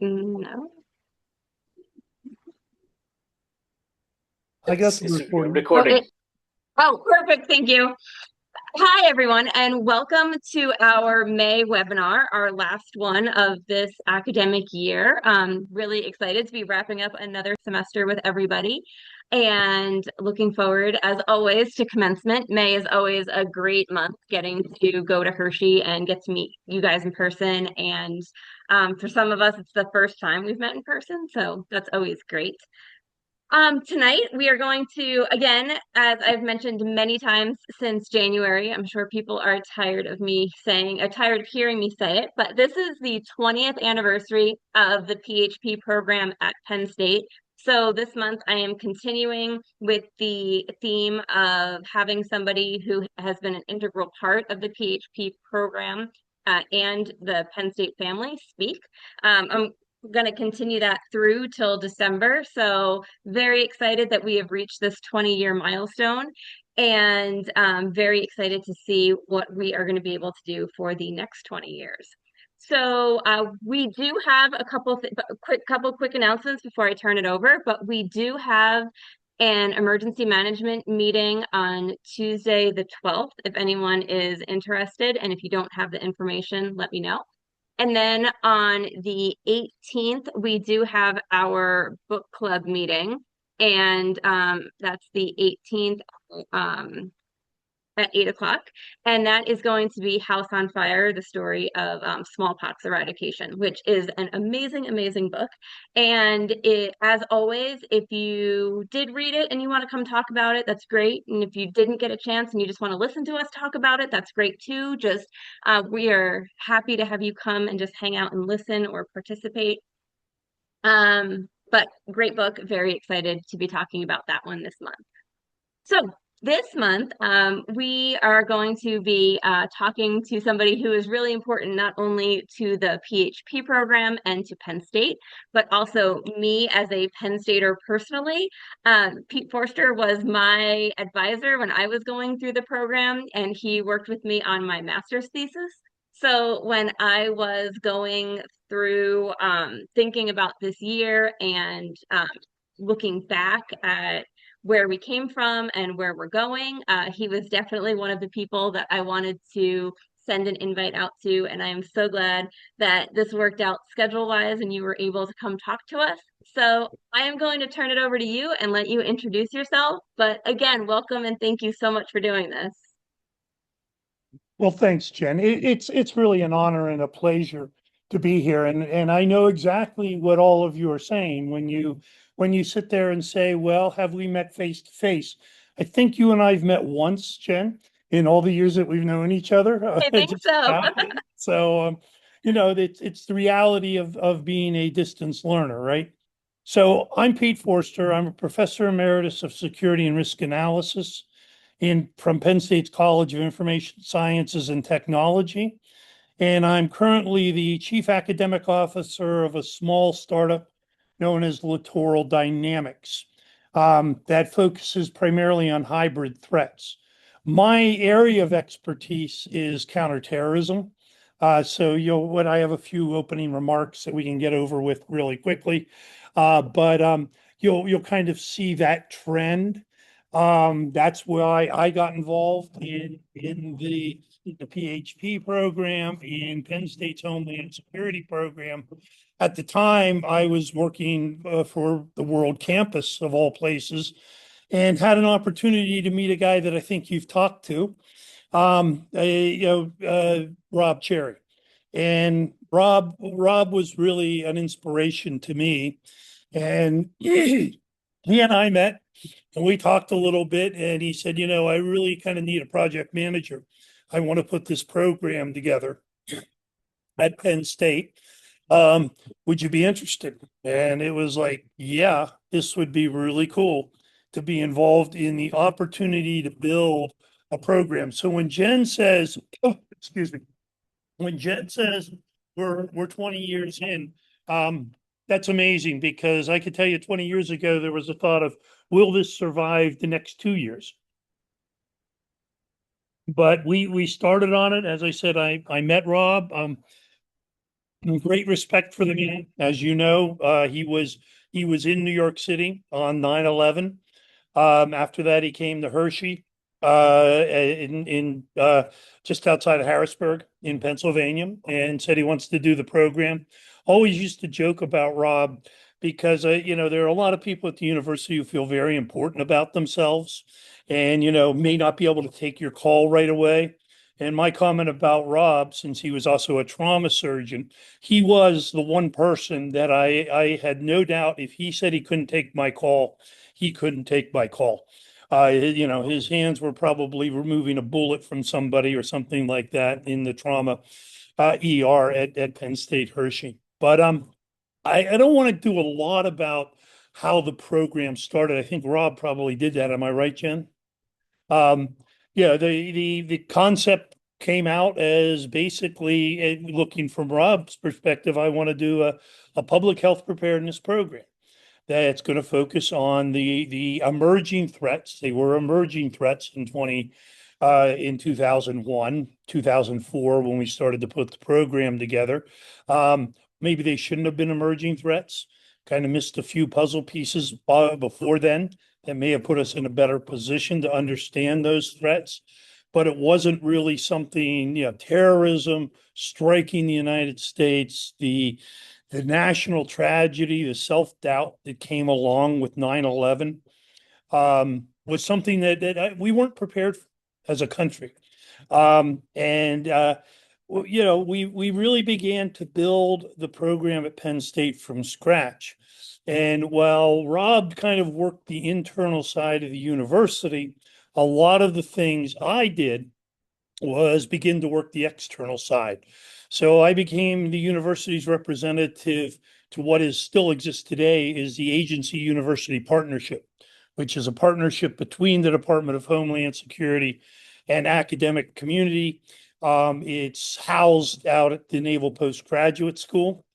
No. I got It's the it's recording. Oh, recording. perfect. Thank you. Hi, everyone, and welcome to our May webinar, our last one of this academic year. Really excited to be wrapping up another semester with everybody and looking forward, as always, to commencement. May is always a great month getting to go to Hershey and get to meet you guys in person. And for some of us, it's the first time we've met in person, so that's always great. Tonight we are going to, again, as I've mentioned many times since January, I'm sure people are tired of me saying, tired of hearing me say it, but this is the 20th anniversary of the PHP program at Penn State. So this month I am continuing with the theme of having somebody who has been an integral part of the PHP program and the Penn State family speak. I'm going to continue that through till December. So very excited that we have reached this 20-year milestone and very excited to see what we are going to be able to do for the next 20 years. So we do have a couple quick announcements before I turn it over, but we do have an emergency management meeting on Tuesday the 12th if anyone is interested, and if you don't have the information, let me know. And then on the 18th, we do have our book club meeting, and that's the 18th at 8 o'clock. And that is going to be House on Fire, the story of smallpox eradication, which is an amazing, amazing book. And as always, if you did read it and you want to come talk about it, that's great. And if you didn't get a chance and you just want to listen to us talk about it, that's great too. Just we are happy to have you come and just hang out and listen or participate. But great book. Very excited to be talking about that one this month. So this month, we are going to be talking to somebody who is really important not only to the PHP program and to Penn State, but also me as a Penn Stater personally. Pete Forster was my advisor when I was going through the program, and he worked with me on my master's thesis. So when I was going through thinking about this year and looking back at where we came from and where we're going. He was definitely one of the people that I wanted to send an invite out to, and I am so glad that this worked out schedule-wise and you were able to come talk to us. So I am going to turn it over to you and let you introduce yourself. But again, welcome and thank you so much for doing this. Well, thanks, Jen. It's really an honor and a pleasure to be here, and I know exactly what all of you are saying when you sit there and say, "Well, have we met face to face?" I think you and I've met once, Jen, in all the years that we've known each other. I think Just so. about. So, it's the reality of being a distance learner, right? So, I'm Pete Forster. I'm a professor emeritus of security and risk analysis from Penn State's College of Information Sciences and Technology. And I'm currently the chief academic officer of a small startup known as Littoral Dynamics that focuses primarily on hybrid threats. My area of expertise is counterterrorism. So what I have a few opening remarks that we can get over with really quickly, but you'll kind of see that trend. That's why I got involved in the PHP program in Penn State's Homeland Security program. At the time, I was working for the World Campus of all places, and had an opportunity to meet a guy that I think you've talked to, Rob Cherry. And Rob was really an inspiration to me. And he and I met and we talked a little bit, and he said, I really kind of need a project manager. I want to put this program together at Penn State. Would you be interested? And it was like, yeah, this would be really cool to be involved in the opportunity to build a program. So when Jen says, oh, excuse me, when Jen says we're 20 years in, that's amazing because I could tell you 20 years ago there was a thought of, will this survive the next 2 years? But we started on it. As I said, I met Rob. Great respect for the man. As you know, he was in New York City on 9/11. After that, he came to Hershey, in just outside of Harrisburg in Pennsylvania, and said he wants to do the program. Always used to joke about Rob because there are a lot of people at the university who feel very important about themselves, and may not be able to take your call right away. And my comment about Rob, since he was also a trauma surgeon, he was the one person that I had no doubt if he said he couldn't take my call, he couldn't take my call. His hands were probably removing a bullet from somebody or something like that in the trauma ER at Penn State Hershey. But I don't want to do a lot about how the program started. I think Rob probably did that. Am I right, Jen? Um, yeah, the concept came out as basically looking from Rob's perspective, I want to do a public health preparedness program that's going to focus on the emerging threats. They were emerging threats in 2001, 2004 when we started to put the program together. Maybe they shouldn't have been emerging threats. Kind of missed a few puzzle pieces before then that may have put us in a better position to understand those threats. But it wasn't really something, terrorism striking the United States, the national tragedy, the self-doubt that came along with 9/11 was something that we weren't prepared for as a country. And we really began to build the program at Penn State from scratch. And while Rob kind of worked the internal side of the university, a lot of the things I did was begin to work the external side. So I became the university's representative to what is still exists today is the agency university partnership, which is a partnership between the Department of Homeland Security and academic community. It's housed out at the Naval Postgraduate School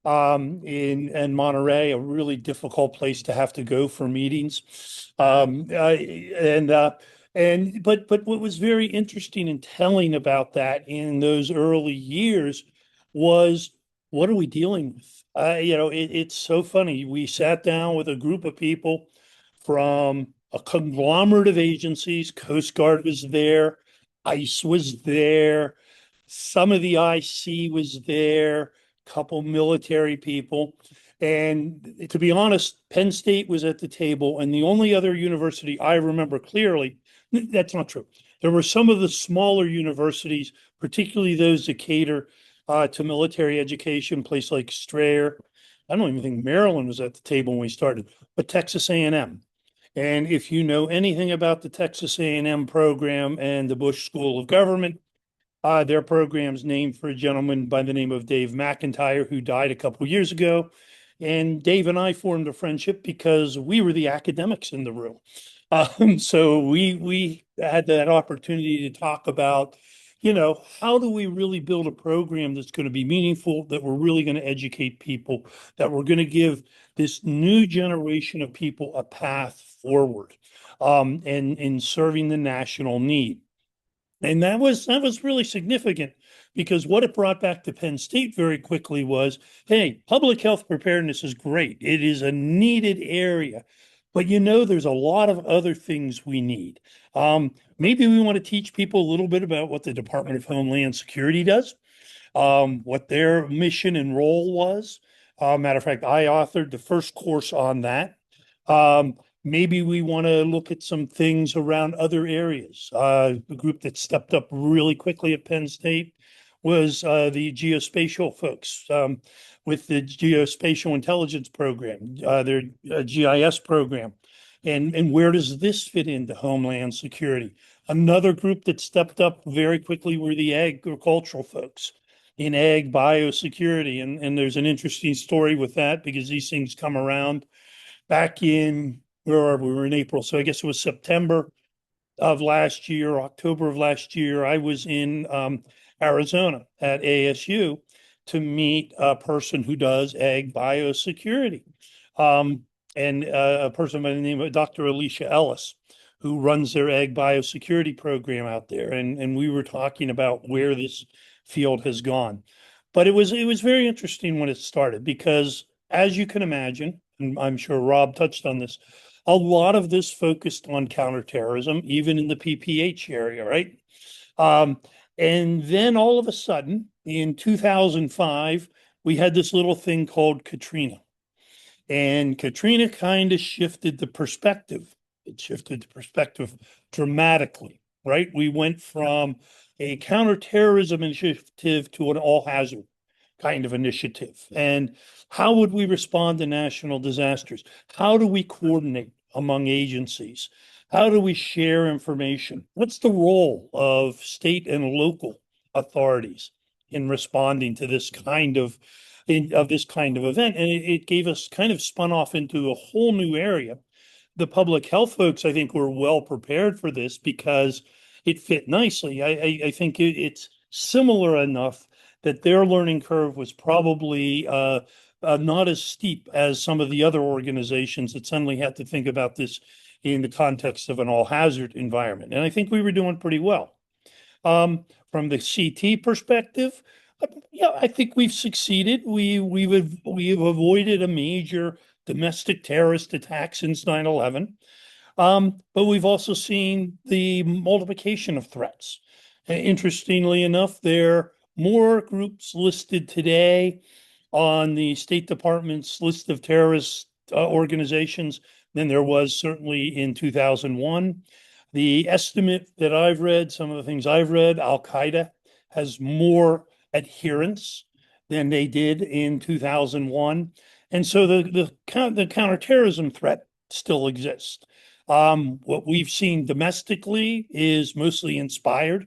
in Monterey, a really difficult place to have to go for meetings. But what was very interesting and telling about that in those early years was what are we dealing with? It's so funny. We sat down with a group of people from a conglomerate of agencies. Coast Guard was there, ICE was there, some of the IC was there, couple military people. And to be honest, Penn State was at the table, and the only other university I remember clearly, that's not true. There were some of the smaller universities, particularly those that cater to military education, place like Strayer. I don't even think Maryland was at the table when we started, but Texas A&M. And if you know anything about the Texas A&M program and the Bush School of Government, their program's named for a gentleman by the name of Dave McIntyre, who died a couple of years ago. And Dave and I formed a friendship because we were the academics in the room. So we had that opportunity to talk about, how do we really build a program that's going to be meaningful, that we're really going to educate people, that we're going to give this new generation of people a path forward, and in serving the national need. And that was really significant because what it brought back to Penn State very quickly was, hey, public health preparedness is great. It is a needed area, but there's a lot of other things we need. Maybe we want to teach people a little bit about what the Department of Homeland Security does, what their mission and role was. Matter of fact, I authored the first course on that. Maybe we want to look at some things around other areas. The group that stepped up really quickly at Penn State was the geospatial folks with the Geospatial Intelligence Program, their GIS program. And where does this fit into Homeland Security? Another group that stepped up very quickly were the agricultural folks in ag biosecurity. And there's an interesting story with that because these things come around back in where are we? Were in April. So I guess it was September of last year, October of last year. I was in Arizona at ASU to meet a person who does ag biosecurity, and a person by the name of Dr. Alicia Ellis, who runs their ag biosecurity program out there. And we were talking about where this field has gone. But it was very interesting when it started because, as you can imagine, and I'm sure Rob touched on this, a lot of this focused on counterterrorism, even in the PPH area, right? Um, and then all of a sudden, in 2005, we had this little thing called Katrina. And Katrina kind of shifted the perspective. It shifted the perspective dramatically, right? We went from a counterterrorism initiative to an all hazard kind of initiative. And how would we respond to national disasters? How do we coordinate among agencies? How do we share information? What's the role of state and local authorities in responding to this kind of event? And it gave us kind of spun off into a whole new area. The public health folks, I think, were well prepared for this because it fit nicely. I think it's similar enough that their learning curve was probably not as steep as some of the other organizations that suddenly had to think about this in the context of an all hazard environment. And I think we were doing pretty well. From the CT perspective, yeah, I think we've succeeded. We've avoided a major domestic terrorist attack since 9/11. But we've also seen the multiplication of threats. Interestingly enough, there are more groups listed today on the State Department's list of terrorist organizations than there was certainly in 2001. The estimate that I've read, some of the things I've read, Al Qaeda has more adherents than they did in 2001. And so the counterterrorism threat still exists. What we've seen domestically is mostly inspired,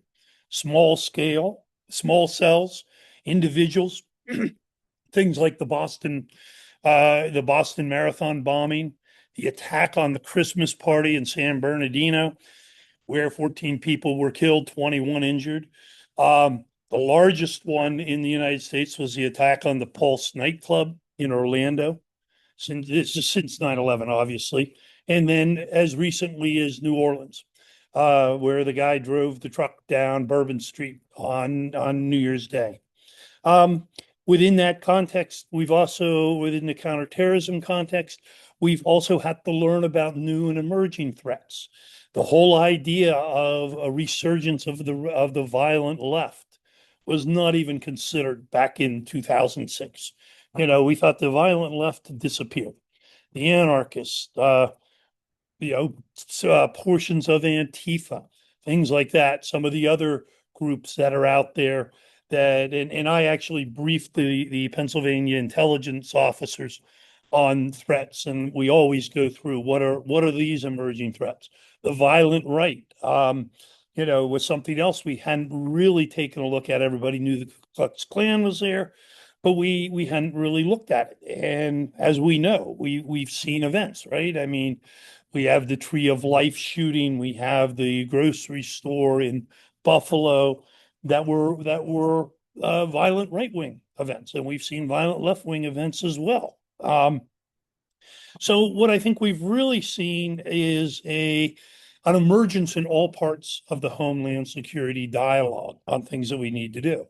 small scale, small cells, individuals, things like the Boston Marathon bombing, the attack on the Christmas party in San Bernardino, where 14 people were killed, 21 injured. The largest one in the United States was the attack on the Pulse nightclub in Orlando, since 9/11, obviously. And then as recently as New Orleans, where the guy drove the truck down Bourbon Street on New Year's Day. Um, Within that context, within the counterterrorism context, we've also had to learn about new and emerging threats. The whole idea of a resurgence of the violent left was not even considered back in 2006. We thought the violent left had disappeared. The anarchists, portions of Antifa, things like that. Some of the other groups that are out there and I actually briefed the Pennsylvania intelligence officers on threats, and we always go through what are these emerging threats. The violent right, was something else we hadn't really taken a look at. Everybody knew the Ku Klux Klan was there, but we hadn't really looked at it. And as we know, we've seen events, right? I mean, we have the Tree of Life shooting, we have the grocery store in Buffalo that were violent right wing events, and we've seen violent left wing events as well. So what I think we've really seen is an emergence in all parts of the Homeland Security dialogue on things that we need to do.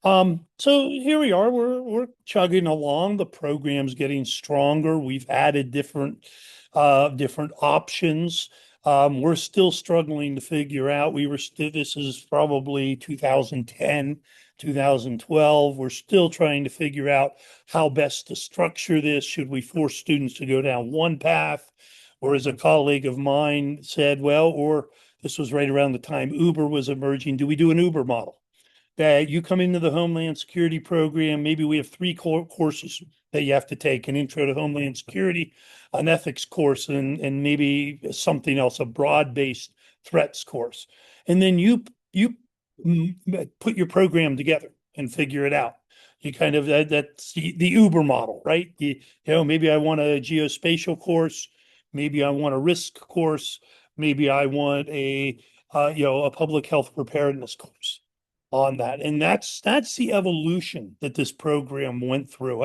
So here we are. We're chugging along. The program's getting stronger. We've added different options. We're still struggling to figure out. This is probably 2010, 2012. We're still trying to figure out how best to structure this. Should we force students to go down one path? Or as a colleague of mine said, or this was right around the time Uber was emerging, do we do an Uber model? That you come into the Homeland Security program, maybe we have three courses that you have to take: an intro to Homeland Security, an ethics course, and maybe something else, a broad-based threats course. And then you put your program together and figure it out. You kind of that's the Uber model, right? Maybe I want a geospatial course, maybe I want a risk course, maybe I want a public health preparedness course on that. And that's the evolution that this program went through.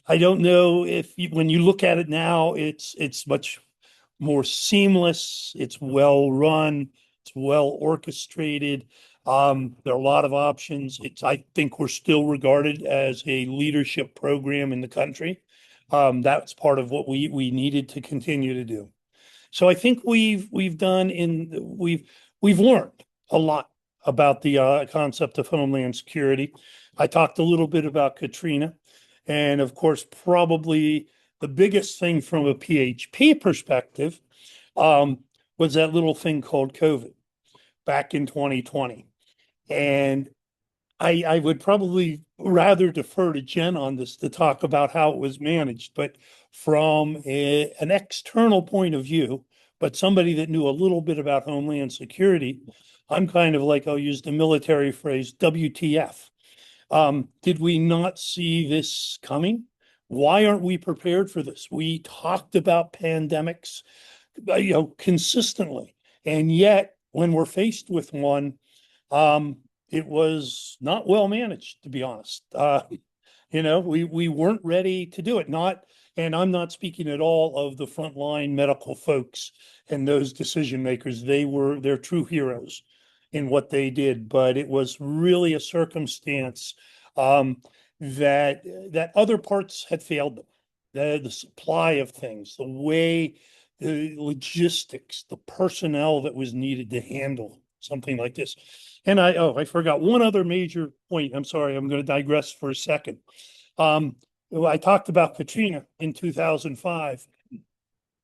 I don't know if when you look at it now, it's much more seamless, it's well run, it's well orchestrated. There are a lot of options. I think we're still regarded as a leadership program in the country. That's part of what we needed to continue to do. So I think we've learned a lot about the concept of homeland security. I talked a little bit about Katrina, and of course, probably the biggest thing from a PHP perspective um, was that little thing called COVID back in 2020. And I would probably rather defer to Jen on this to talk about how it was managed, but from an external point of view, but somebody that knew a little bit about Homeland Security, I'm kind of like, I'll use the military phrase, WTF. Did we not see this coming? Why aren't we prepared for this? We talked about pandemics, consistently, and yet when we're faced with one, um, it was not well managed, to be honest. We weren't ready to do it. Not, and I'm not speaking at all of the frontline medical folks and those decision makers. They're true heroes in what they did, but it was really a circumstance um, that other parts had failed them. The supply of things, the way, the logistics, the personnel that was needed to handle something like this. And I forgot one other major point. I'm sorry, I'm going to digress for a second. Well, I talked about Katrina in 2005.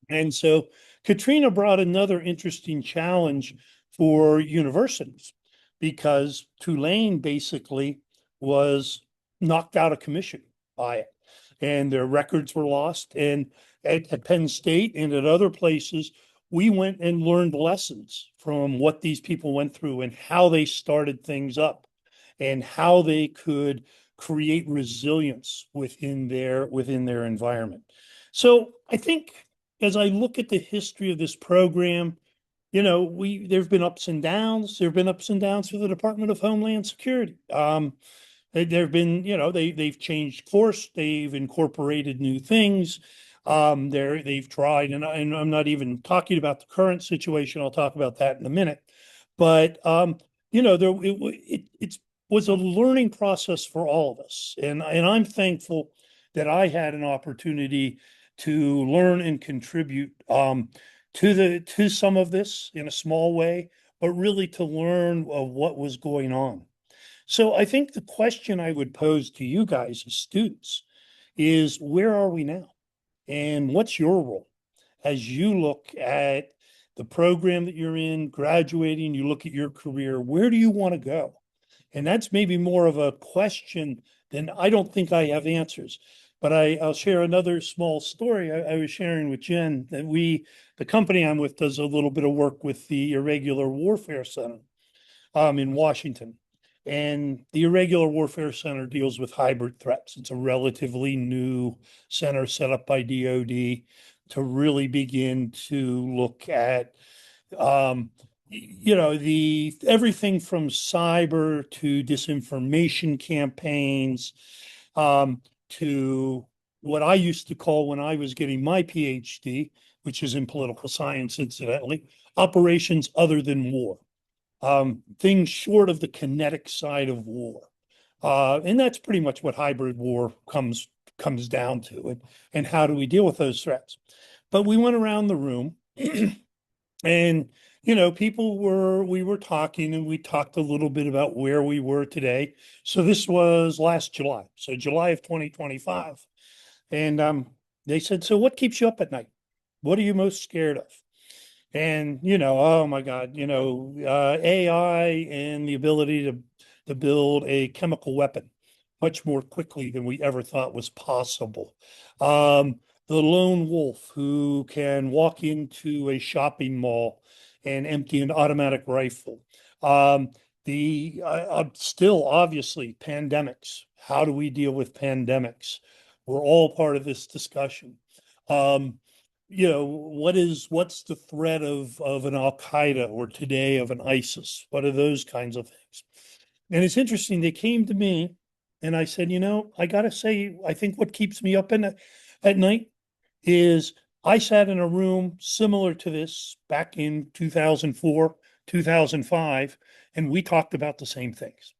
And so Katrina brought another interesting challenge for universities because Tulane basically was knocked out of commission by it, and their records were lost. And at Penn State and at other places, we went and learned lessons from what these people went through and how they started things up and how they could create resilience within their environment. So I think as I look at the history of this program, we there have been ups and downs. There have been ups and downs for the Department of Homeland Security. There have been, they've changed course. They've incorporated new things. They've tried, and I'm not even talking about the current situation. I'll talk about that in a minute. But there it was a learning process for all of us, and I'm thankful that I had an opportunity to learn and contribute to some of this in a small way, but really to learn of what was going on. So I think the question I would pose to you guys as students is where are we now? And what's your role as you look at the program that you're in, graduating, you look at your career, where do you want to go? And that's maybe more of a question than I don't think I have answers. But I'll share another small story I was sharing with Jen that the company I'm with does a little bit of work with the Irregular Warfare Center in Washington. And the Irregular Warfare Center deals with hybrid threats. It's a relatively new center set up by DoD to really begin to look at the everything from cyber to disinformation campaigns to what I used to call when I was getting my PhD, which is in political science, incidentally, operations other than war, things short of the kinetic side of war. And that's pretty much what hybrid war comes down to, and how do we deal with those threats? But we went around the room and we were talking, and we talked a little bit about where we were today. So this was last July, so July of 2025. And they said, so what keeps you up at night? What are you most scared of? And, oh my God, AI and the ability to build a chemical weapon much more quickly than we ever thought was possible. The lone wolf who can walk into a shopping mall and empty an automatic rifle. Still obviously pandemics. How do we deal with pandemics? We're all part of this discussion. What's the threat of an Al Qaeda or today of an ISIS? What are those kinds of things? And it's interesting. They came to me, and I said, I got to say, I think what keeps me up at night is I sat in a room similar to this back in 2004, 2005, and we talked about the same things.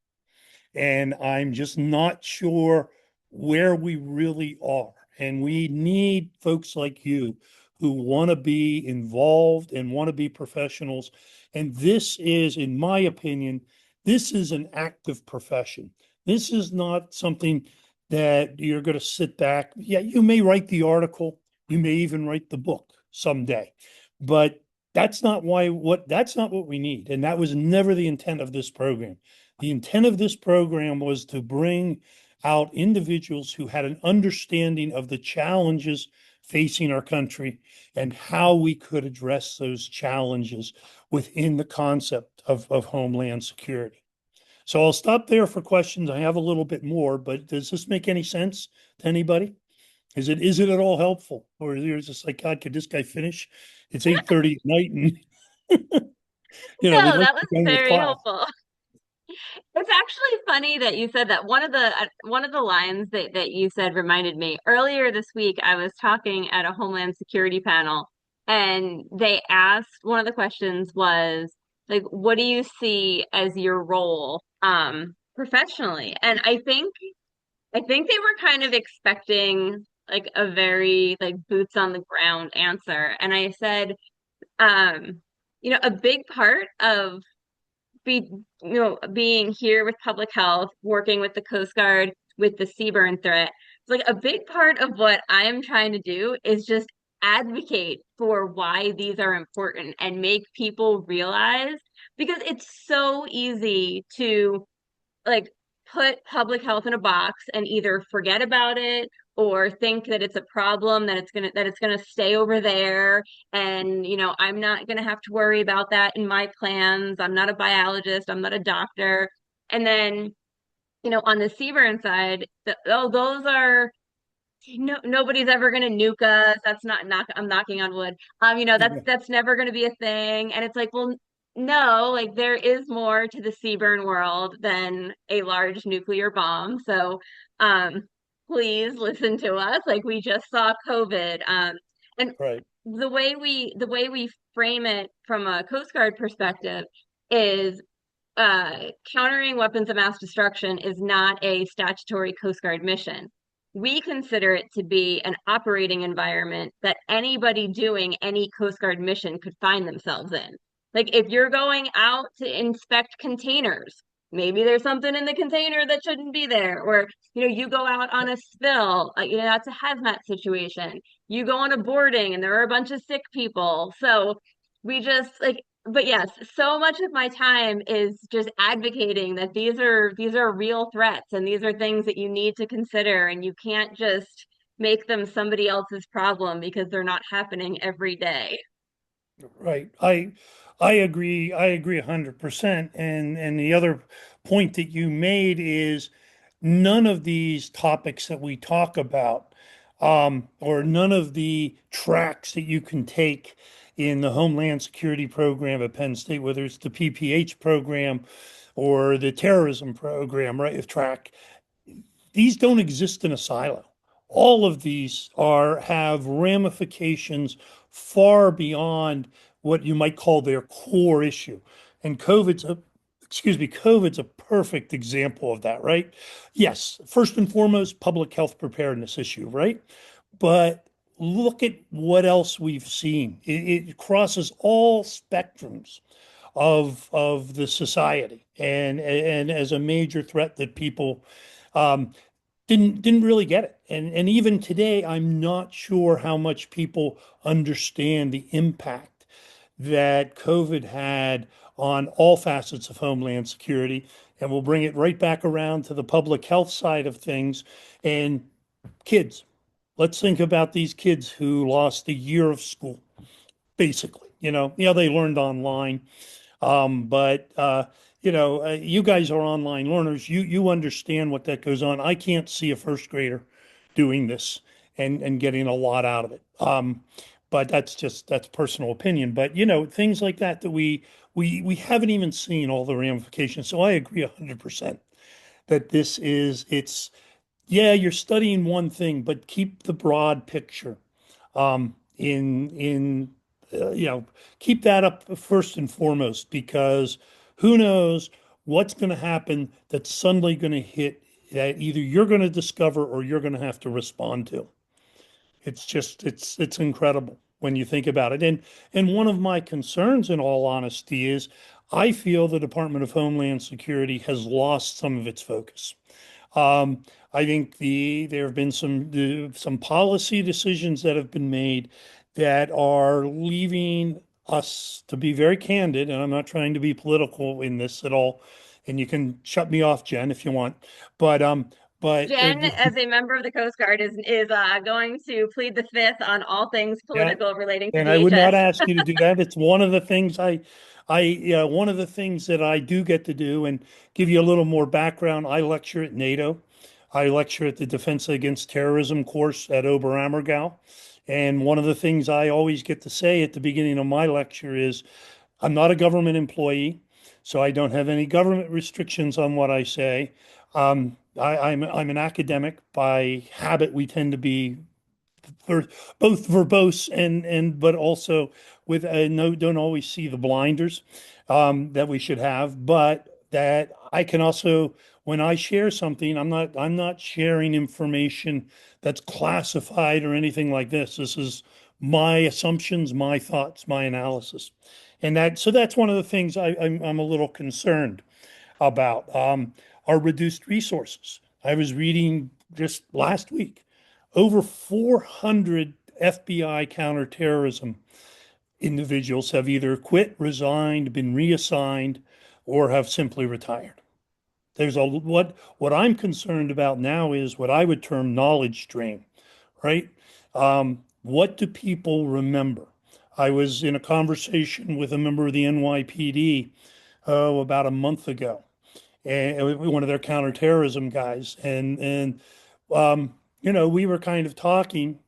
And I'm just not sure where we really are. And we need folks like you who want to be involved and want to be professionals. And this is, in my opinion, this is an active profession. This is not something that you're going to sit back. Yeah, you may write the article, you may even write the book someday, but that's not what we need. And that was never the intent of this program. The intent of this program was to bring out individuals who had an understanding of the challenges facing our country and how we could address those challenges within the concept of Homeland Security. So I'll stop there for questions. I have a little bit more, but does this make any sense to anybody? Is it at all helpful? Or is it just like, God, could this guy finish? It's 8:30 at night and we'd No, like that to was be done with very class. helpful. It's actually funny that you said that. One of the lines that you said reminded me. Earlier this week, I was talking at a Homeland Security panel, and they asked, one of the questions was like, what do you see as your role professionally? And I think they were kind of expecting like a very like boots on the ground answer. And I said, um, a big part of be being here with public health, working with the Coast Guard with the seaburn threat. It's like a big part of what I am trying to do is just advocate for why these are important and make people realize, because it's so easy to like put public health in a box and either forget about it or think that it's a problem that it's gonna stay over there, and I'm not gonna have to worry about that in my plans. I'm not a biologist, I'm not a doctor. And then on the Seaburn side, those are nobody's ever going to nuke us. That's not I'm knocking on wood. That's never going to be a thing. And it's like, well, no, like there is more to the Seaburn world than a large nuclear bomb. So, um, please listen to us. Like we just saw COVID. And Right. the way we frame it from a Coast Guard perspective is countering weapons of mass destruction is not a statutory Coast Guard mission. We consider it to be an operating environment that anybody doing any Coast Guard mission could find themselves in. Like if you're going out to inspect containers, maybe there's something in the container that shouldn't be there. Or, you go out on a spill, that's a hazmat situation. You go on a boarding and there are a bunch of sick people. So we just like but yes, so much of my time is just advocating that these are real threats and these are things that you need to consider, and you can't just make them somebody else's problem because they're not happening every day. Right. I agree. I agree 100%. And the other point that you made is none of these topics that we talk about, or none of the tracks that you can take in the Homeland Security program at Penn State, whether it's the PPH program or the terrorism program, right? Track, these don't exist in a silo. All of these have ramifications far beyond what you might call their core issue. And COVID's a perfect example of that, right? Yes, first and foremost, public health preparedness issue, right? But look at what else we've seen. It crosses all spectrums of the society and as a major threat that people um, didn't really get it. And even today, I'm not sure how much people understand the impact that COVID had on all facets of Homeland Security. And we'll bring it right back around to the public health side of things and kids. Let's think about these kids who lost a year of school, basically. Yeah, they learned online, but you guys are online learners. You understand what that goes on. I can't see a first grader doing this and getting a lot out of it. But that's personal opinion. But things like that we haven't even seen all the ramifications. So I agree 100% that it's yeah, you're studying one thing, but keep the broad picture in keep that up first and foremost, because Who knows what's going to happen that's suddenly going to hit that either you're going to discover or you're going to have to respond to. It's incredible when you think about it. And one of my concerns, in all honesty, is I feel the Department of Homeland Security has lost some of its focus. I think there have been some policy decisions that have been made that are leaving us, to be very candid, and I'm not trying to be political in this at all, and you can shut me off, Jen, if you want, but Jen, as a member of the Coast Guard, is going to plead the fifth on all things yeah, political relating to and I would not DHS. ask you to do that. It's one of the things one of the things that I do get to do, and give you a little more background. I lecture at NATO. I lecture at the Defense Against Terrorism course at Oberammergau. And one of the things I always get to say at the beginning of my lecture is, I'm not a government employee, so I don't have any government restrictions on what I say. I'm an academic by habit. We tend to be both verbose and but also with no don't always see the blinders that we should have, but that I can also, when I share something, I'm not sharing information that's classified or anything like this. This is my assumptions, my thoughts, my analysis, and that's one of the things I'm a little concerned about. Our reduced resources. I was reading just last week over 400 FBI counterterrorism individuals have either quit, resigned, been reassigned, or have simply retired. There's a what I'm concerned about now is what I would term knowledge drain, right? What do people remember? I was in a conversation with a member of the NYPD about a month ago, and one of their counterterrorism guys, and we were kind of talking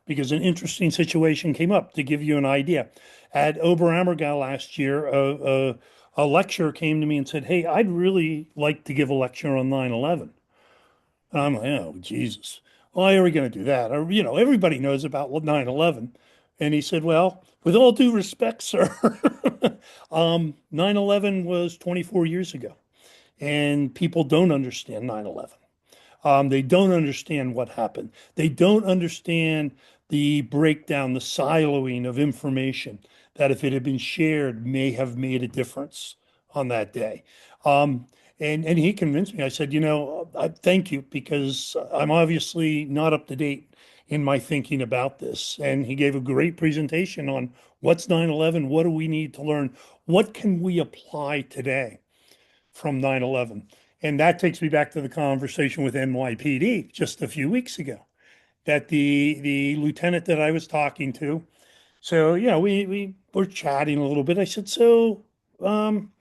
because an interesting situation came up. To give you an idea, at Oberammergau last year, a lecturer came to me and said, "Hey, I'd really like to give a lecture on 9/11." And I'm like, "Oh, Jesus. Why are we going to do that?" Or, everybody knows about 9/11. And he said, "Well, with all due respect, sir, 9/11 was 24 years ago, and people don't understand 9/11. They don't understand what happened. They don't understand the breakdown, the siloing of information that, if it had been shared, may have made a difference on that day." And he convinced me. I said, I thank you, because I'm obviously not up to date in my thinking about this. And he gave a great presentation on what's 9/11, what do we need to learn, what can we apply today from 9/11. And that takes me back to the conversation with NYPD just a few weeks ago, that the lieutenant that I was talking to. So, we were chatting a little bit. I said, "So, how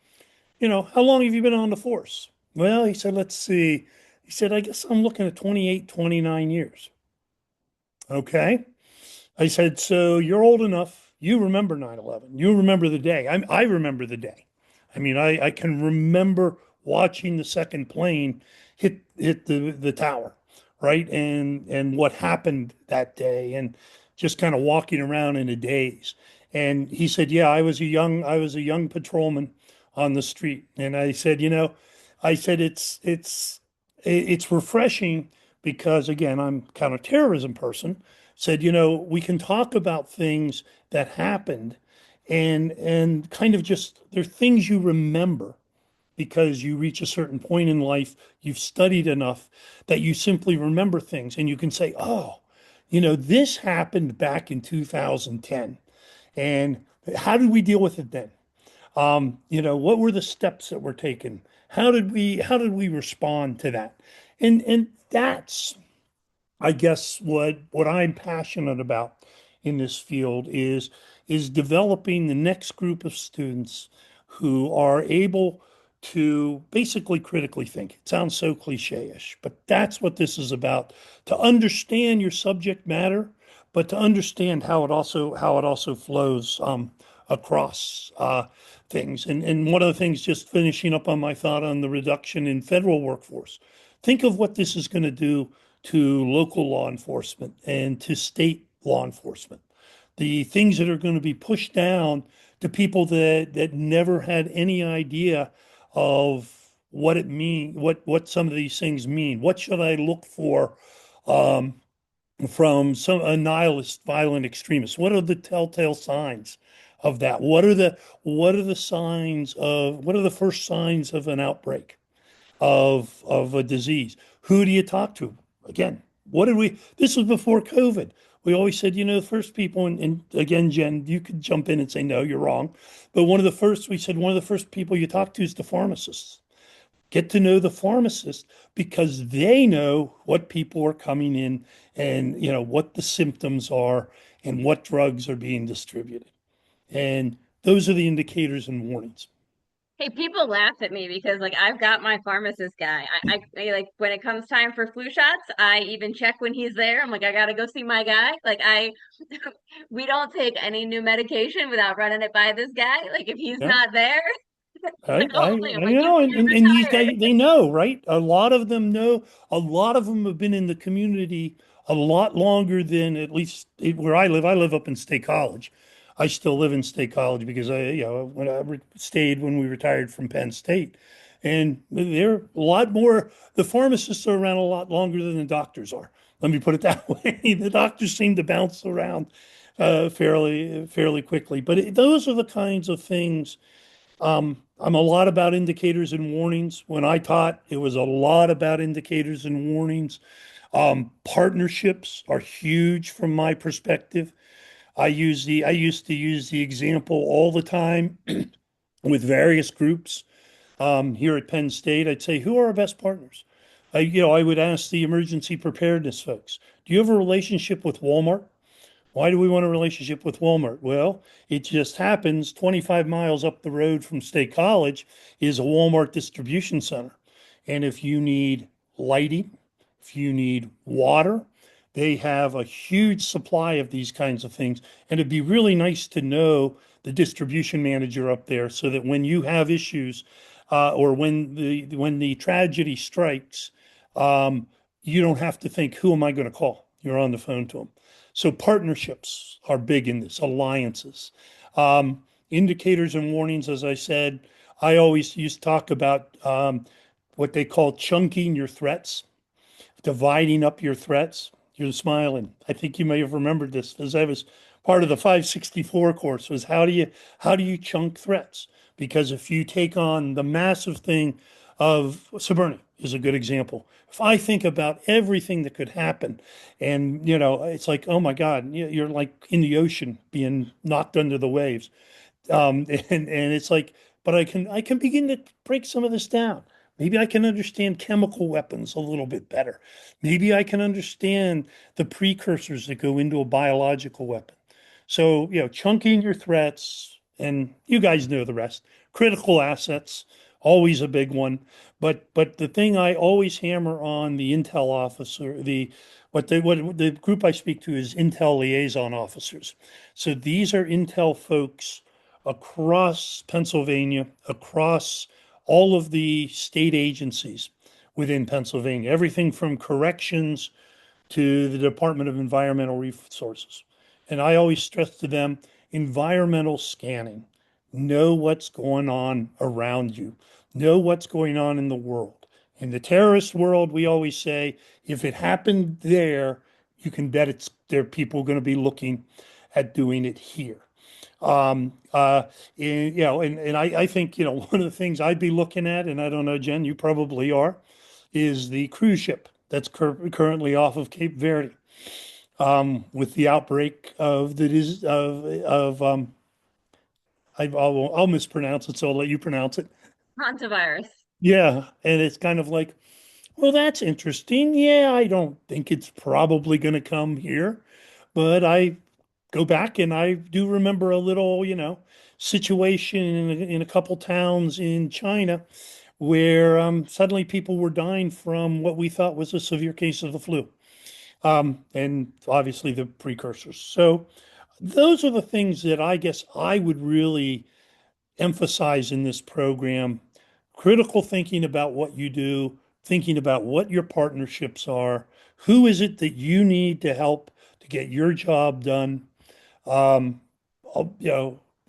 long have you been on the force?" Well, he said, "Let's see." He said, "I guess I'm looking at 28, 29 years." Okay. I said, "So you're old enough. You remember 9/11. You remember the day." I remember the day. I mean, I can remember watching the second plane hit the tower, right? And what happened that day, and just kind of walking around in a daze. And he said, "Yeah, I was a young patrolman on the street." And I said, I said it's refreshing, because, again, I'm kind of a counterterrorism person. Said, we can talk about things that happened, and kind of just, they're things you remember because you reach a certain point in life, you've studied enough that you simply remember things, and you can say, "Oh, this happened back in 2010. And how did we deal with it then? What were the steps that were taken? How did we respond to that?" And that's, I guess, what I'm passionate about in this field is developing the next group of students who are able to basically critically think. It sounds so cliche-ish, but that's what this is about. To understand your subject matter, but to understand how it also flows across things. And one of the things, just finishing up on my thought on the reduction in federal workforce. Think of what this is going to do to local law enforcement and to state law enforcement. The things that are going to be pushed down to people that never had any idea of what it mean, what some of these things mean. What should I look for um, from some a nihilist, violent extremist? What are the telltale signs of that? What are the signs of what are the first signs of an outbreak of a disease? Who do you talk to? Again, what did we? This was before COVID. We always said, the first people, and again, Jen, you could jump in and say, no, you're wrong. But one of the first people you talk to is the pharmacists. Get to know the pharmacist because they know what people are coming in and what the symptoms are and what drugs are being distributed. And those are the indicators and warnings. Hey, people laugh at me because like I've got my pharmacist guy. Like when it comes time for flu shots, I even check when he's there. I'm like, I gotta go see my guy. We don't take any new medication without running it by this guy. Like if he's Yeah. not there, the whole thing. I'm like, you can't And these retire. guys, they know, right? A lot of them know. A lot of them have been in the community a lot longer than at least where I live. I live up in State College. I still live in State College because when stayed when we retired from Penn State, and they're a lot more. The pharmacists are around a lot longer than the doctors are. Let me put it that way. The doctors seem to bounce around fairly quickly, but those are the kinds of things. I'm a lot about indicators and warnings. When I taught, it was a lot about indicators and warnings. Partnerships are huge from my perspective. I used to use the example all the time with various groups here at Penn State. I'd say, who are our best partners? I would ask the emergency preparedness folks, do you have a relationship with Walmart? Why do we want a relationship with Walmart? Well, it just happens 25 miles up the road from State College is a Walmart distribution center. And if you need lighting, if you need water, they have a huge supply of these kinds of things. And it'd be really nice to know the distribution manager up there so that when you have issues or when the tragedy strikes, um, you don't have to think, who am I going to call? You're on the phone to them. So partnerships are big in this, alliances. Indicators and warnings, as I said, I always used to talk about what they call chunking your threats, dividing up your threats. You're smiling. I think you may have remembered this because I was part of the 564 course was how do you chunk threats? Because if you take on the massive thing of Soberni is a good example. If I think about everything that could happen, and it's like, oh my God, you're like in the ocean being knocked under the waves. And it's like, but I can begin to break some of this down. Maybe I can understand chemical weapons a little bit better. Maybe I can understand the precursors that go into a biological weapon. So, chunking your threats, and you guys know the rest. Critical assets, always a big one. But the thing I always hammer on the intel officer, what the group I speak to is intel liaison officers. So these are intel folks across Pennsylvania, across all of the state agencies within Pennsylvania, everything from corrections to the Department of Environmental Resources. And I always stress to them environmental scanning. Know what's going on around you, know what's going on in the world. In the terrorist world, we always say if it happened there, you can bet there are people going to be looking at doing it here. Um, uh, and I think, one of the things I'd be looking at, and I don't know, Jen, you probably are, is the cruise ship that's currently off of Cape Verde with the outbreak of the of I'll mispronounce it, so I'll let you pronounce it. Hantavirus. Yeah, and it's kind of like, well, that's interesting. Yeah, I don't think it's probably going to come here, but I go back and I do remember a little, situation in a couple towns in China where suddenly people were dying from what we thought was a severe case of the flu, and obviously the precursors. So those are the things that I guess I would really emphasize in this program. Critical thinking about what you do, thinking about what your partnerships are, who is it that you need to help to get your job done. Um,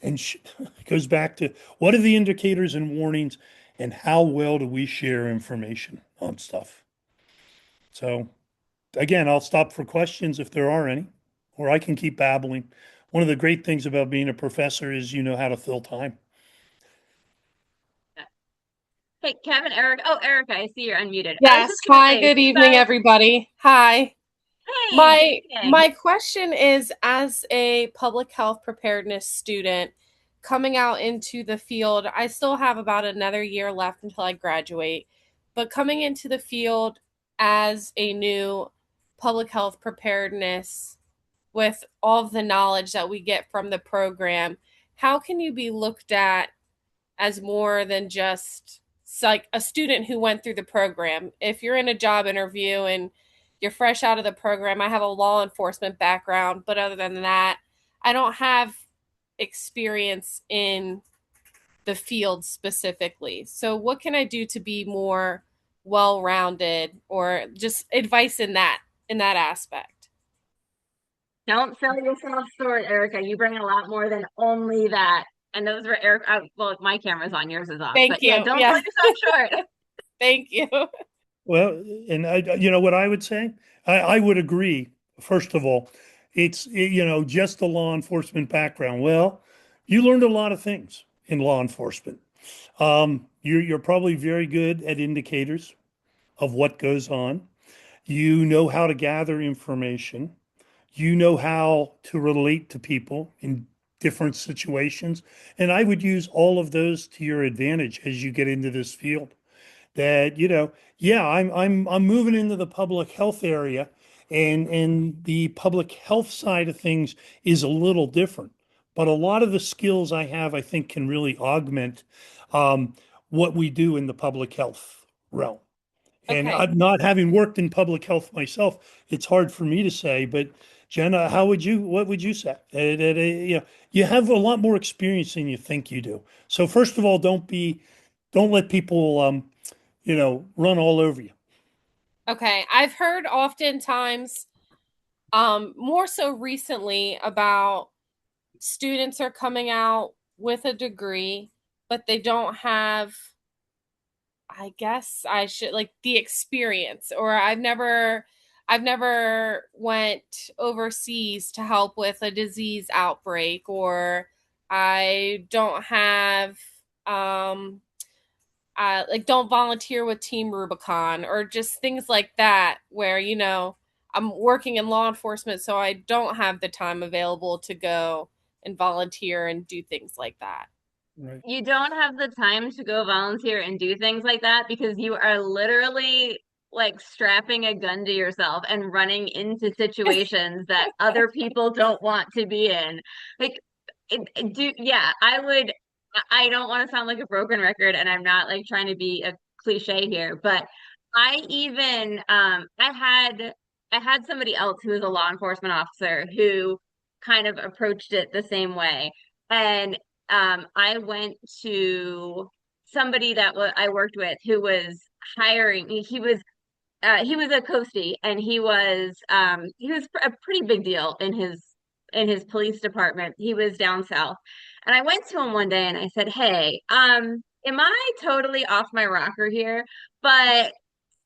And it goes back to what are the indicators and warnings and how well do we share information on stuff? So again, I'll stop for questions if there are any, or I can keep babbling. One of the great things about being a professor is you know how to fill time. Hey, Kevin, Eric. Oh, Erica, I see you're unmuted. I was Yes. just gonna Hi, say, good since evening, everybody. Hi. hey, good My evening. question is, as a public health preparedness student coming out into the field, I still have about another year left until I graduate, but coming into the field as a new public health preparedness with all of the knowledge that we get from the program, how can you be looked at as more than just like a student who went through the program? If you're in a job interview and you're fresh out of the program, I have a law enforcement background, but other than that, I don't have experience in the field specifically. So, what can I do to be more well-rounded, or just advice in that aspect? Don't sell yourself short, Erica. You bring a lot more than only that. And those were Eric. Well, my camera's on, yours is off. But Thank yeah, you. don't sell Yeah, yourself short. thank you. Well, and you know what I would say? I would agree. First of all, you know, just the law enforcement background. Well, you learned a lot of things in law enforcement. You're probably very good at indicators of what goes on. You know how to gather information. You know how to relate to people in different situations. And I would use all of those to your advantage as you get into this field. That, you know, yeah, I'm moving into the public health area, and the public health side of things is a little different. But a lot of the skills I have, I think, can really augment um, what we do in the public health realm. And Okay. I'm not having worked in public health myself, it's hard for me to say, but Jenna, what would you say? You know, you have a lot more experience than you think you do. So first of all, don't let people, you know, run all over you. Okay. I've heard oftentimes, more so recently, about students are coming out with a degree, but they don't have, I guess I should like the experience, or I've never went overseas to help with a disease outbreak, or I don't have like don't volunteer with Team Rubicon, or just things like that, where, I'm working in law enforcement, so I don't have the time available to go and volunteer and do things like that. Right. You don't have the time to go volunteer and do things like that because you are literally like strapping a gun to yourself and running into situations that other people don't want to be in. Like, yeah, I don't want to sound like a broken record, and I'm not like trying to be a cliche here, but I had somebody else who was a law enforcement officer who kind of approached it the same way. And I went to somebody that I worked with who was hiring. He was a coastie, and he was a pretty big deal in his police department. He was down south, and I went to him one day and I said, "Hey, am I totally off my rocker here? But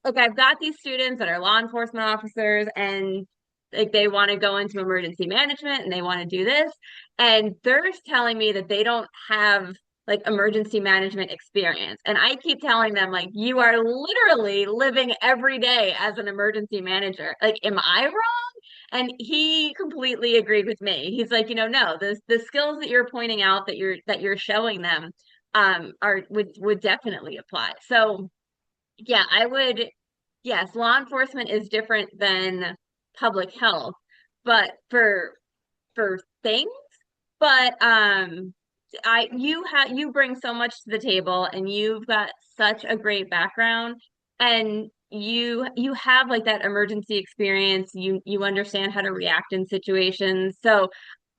like I've got these students that are law enforcement officers and like they want to go into emergency management and they want to do this and they're telling me that they don't have like emergency management experience and I keep telling them like you are literally living every day as an emergency manager, like am I wrong?" And he completely agreed with me. He's like, no, the skills that you're pointing out that you're showing them are would definitely apply. So yeah, I would. Yes, law enforcement is different than public health, but for things, but I you bring so much to the table and you've got such a great background and you have like that emergency experience. You understand how to react in situations. So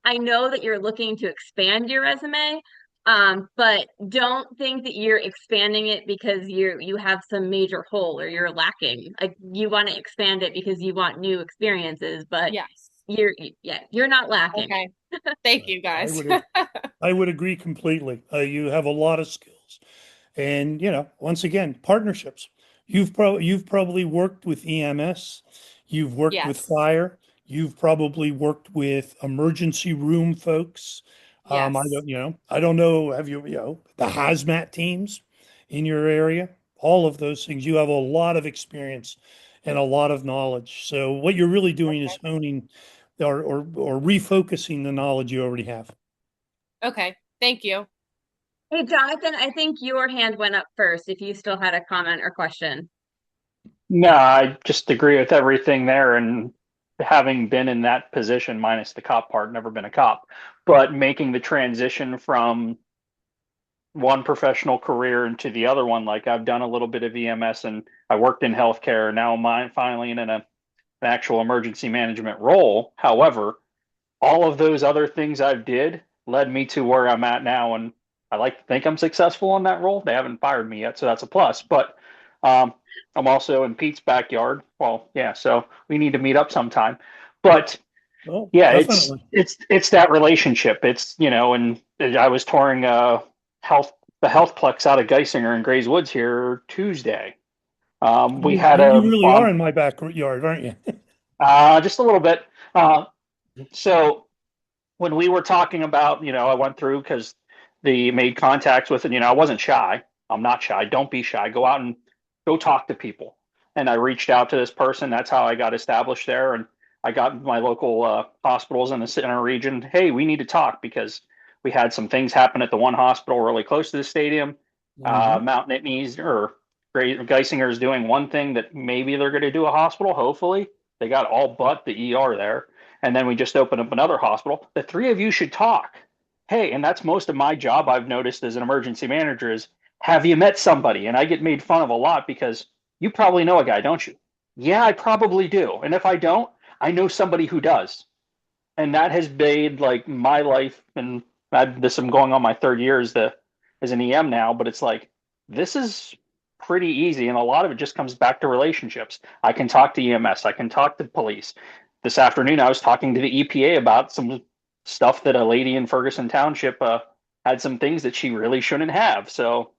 I know that you're looking to expand your resume, but don't think that you're expanding it because you have some major hole or you're lacking. Like you want to expand it because you want new experiences, but Yes. you're yeah, you're not lacking. Okay. Thank you, I guys. would I would agree completely. You have a lot of skills. And, once again, partnerships. You've probably worked with EMS, you've worked with Yes. fire, you've probably worked with emergency room folks. Yes. I don't know, have the hazmat teams in your area? All of those things. You have a lot of experience and a lot of knowledge. So what you're really doing is honing or refocusing the knowledge you already have. Okay. Thank you. Hey, Jonathan, I think your hand went up first if you still had a comment or question. No, I just agree with everything there. And having been in that position, minus the cop part, never been a cop, but making the transition from one professional career into the other one, like I've done a little bit of EMS and I worked in healthcare. Now I'm finally in an actual emergency management role. However, all of those other things I've did led me to where I'm at now, and I like to think I'm successful in that role. They haven't fired me yet, so that's a plus. But um, I'm also in Pete's backyard. Well, yeah, so we need to meet up sometime. But Oh, yeah, definitely. it's that relationship. It's and I was touring health the healthplex out of Geisinger in Grays Woods here Tuesday. We You had you a really are in my backyard, aren't you? just a little bit. Uh, so when we were talking about, I went through because they made contacts with it. I wasn't shy. I'm not shy. Don't be shy. Go out and go talk to people. And I reached out to this person. That's how I got established there. And I got my local hospitals in the center region. Hey, we need to talk because we had some things happen at the one hospital really close to the stadium. Mhm. Mount Nittany's or Geisinger is doing one thing that maybe they're going to do a hospital. Hopefully, they got all but the ER there, and then we just opened up another hospital. The three of you should talk. Hey, and that's most of my job I've noticed as an emergency manager is have you met somebody? And I get made fun of a lot because you probably know a guy, don't you? Yeah, I probably do. And if I don't, I know somebody who does. And that has made like my life, and I'm going on my third year as an EM now, but it's like this is pretty easy, and a lot of it just comes back to relationships. I can talk to EMS, I can talk to police. This afternoon, I was talking to the EPA about some stuff that a lady in Ferguson Township had some things that she really shouldn't have. So,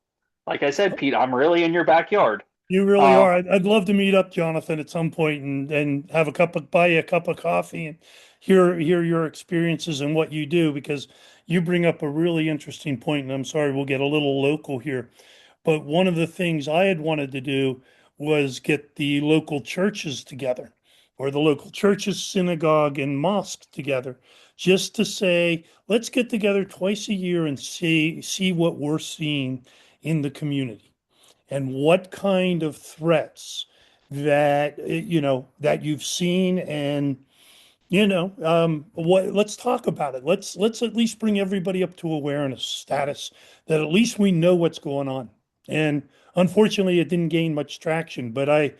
like I said, Pete, I'm really in your backyard. You really Uh, are. I'd love to meet up, Jonathan, at some point and have buy you a cup of coffee and hear your experiences and what you do because you bring up a really interesting point. And I'm sorry, we'll get a little local here. But one of the things I had wanted to do was get the local churches together, or the local churches, synagogue, and mosque together, just to say, let's get together twice a year and see what we're seeing in the community and what kind of threats that you've seen and what let's talk about it. Let's at least bring everybody up to awareness status that at least we know what's going on. And unfortunately it didn't gain much traction, but I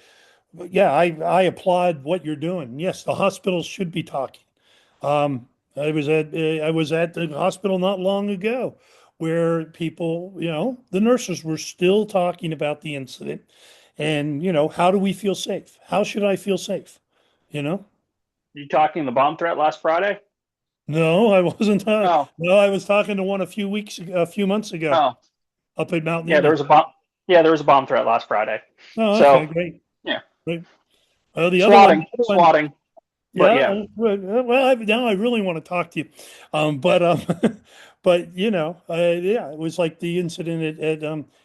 applaud what you're doing. Yes, the hospitals should be talking. I was at the hospital not long ago where people, the nurses were still talking about the incident and, how do we feel safe? How should I feel safe? You know? you talking the bomb threat last Friday? No, I wasn't. Oh, No, I was talking to one a few months ago oh, up at Mount yeah, there Nittany. was a bomb. Yeah, there was a bomb threat last Friday. Oh, okay, So great. yeah, Great. Well, swatting. But yeah. yeah, Well, now I really want to talk to you. But but yeah, it was like the incident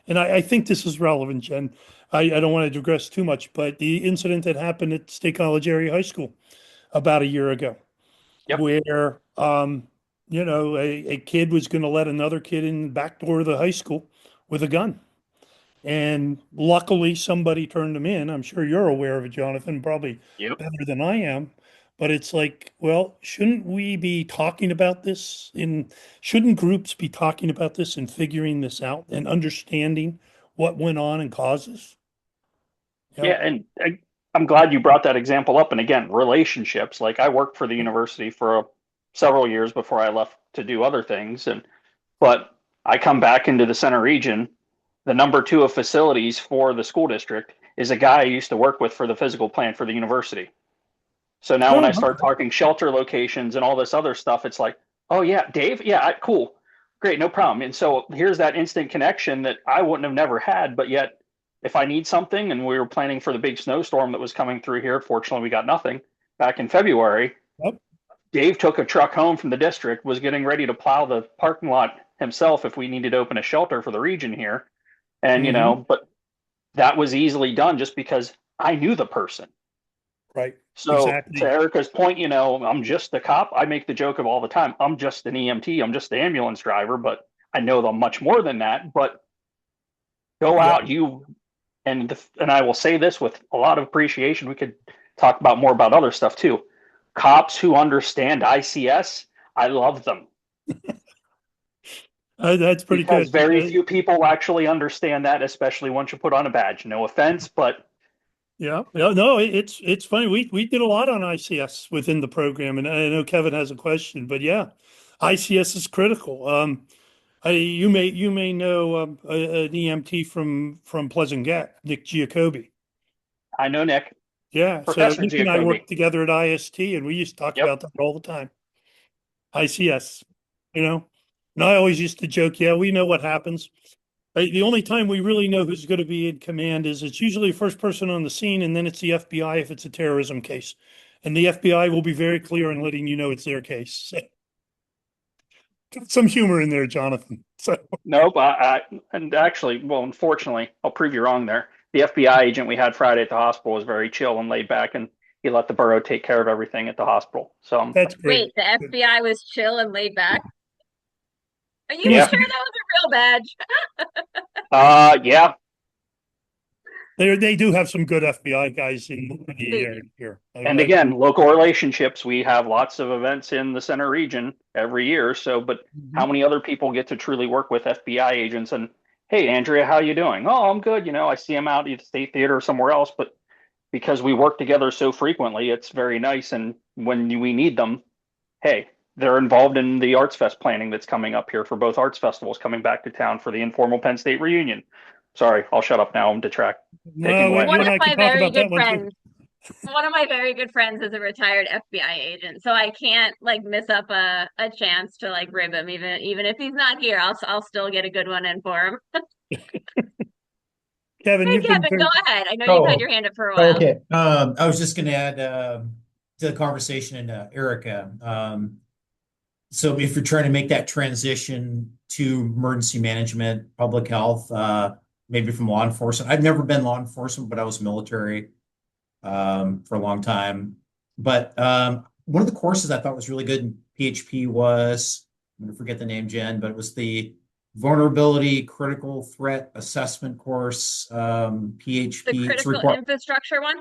and I think this is relevant, Jen. I don't want to digress too much, but the incident that happened at State College Area High School about a year ago, yep, where a kid was going to let another kid in the back door of the high school with a gun. And luckily, somebody turned them in. I'm sure you're aware of it, Jonathan, probably yep. better than I am. But it's like, well, shouldn't we be talking about this shouldn't groups be talking about this and figuring this out and understanding what went on and causes? You Yeah, know, and I'm glad you brought that example up. And again, relationships. Like I worked for the university for several years before I left to do other things, and but I come back into the center region. The number two of facilities for the school district is a guy I used to work with for the physical plan for the university. So now when oh, I start talking shelter locations and all this other stuff, it's like, Oh yeah, Dave. Yeah, cool. Great, no problem. And so here's that instant connection that I wouldn't have never had, but yet if I need something and we were planning for the big snowstorm that was coming through here, fortunately we got nothing back in February. Yep. Dave took a truck home from the district, was getting ready to plow the parking lot himself if we needed to open a shelter for the region here. And Hmm. but that was easily done just because I knew the person. Right. So to Exactly. Erica's point, I'm just a cop. I make the joke of all the time. I'm just an EMT. I'm just the ambulance driver, but I know them much more than that. But go Yep. out, and I will say this with a lot of appreciation. We could talk about more about other stuff too. Cops who understand ICS, I love them That's pretty because good. very few people actually understand that, especially once you put on a badge. No offense, but Yeah. Yeah. No, it's funny. We did a lot on ICS within the program, and I know Kevin has a question, but yeah, ICS is critical. You may know an EMT from Pleasant Gap, Nick Giacobbe. I know Nick, Yeah. So Professor Nick and I Giacobbe. worked together at IST, and we used to talk Yep. about that all the time. ICS, you know. And I always used to joke, yeah, we know what happens. The only time we really know who's going to be in command is it's usually the first person on the scene, and then it's the FBI if it's a terrorism case. And the FBI will be very clear in letting you know it's their case. Some humor in there, Jonathan. So Nope. And actually, well, unfortunately, I'll prove you wrong there. The FBI agent we had Friday at the hospital was very chill and laid back, and he let the borough take care of everything at the hospital. So, that's Wait, great. the FBI was chill and laid back. Are He you wants yeah, to sure be, that was a real badge? yeah. they do have some good FBI guys in the They air do. here. And again, local relationships. We have lots of events in the center region every year. So, but how Mhm. many other people get to truly work with FBI agents? And hey, Andrea, how you doing? Oh, I'm good. I see them out at the State Theater or somewhere else, but because we work together so frequently, it's very nice. And when we need them, hey, they're involved in the Arts Fest planning that's coming up here for both arts festivals coming back to town for the informal Penn State reunion. Sorry, I'll shut up now. I'm taking No, away. you One and of I can my talk very about good that one too. friends, one of my very good friends is a retired FBI agent, so I can't like miss up a chance to like rib him, even if he's not here. I'll still get a good one in for him. Kevin, Hey, you've been Kevin, go very ahead. I know you've had Oh, your hand up for a while. okay. I was just going to add to the conversation and Erica. So if you're trying to make that transition to emergency management, public health, maybe from law enforcement. I've never been law enforcement, but I was military for a long time. But one of the courses I thought was really good in PHP was, I'm going to forget the name, Jen, but it was the Vulnerability Critical Threat Assessment course, The PHP. It's critical required. infrastructure one,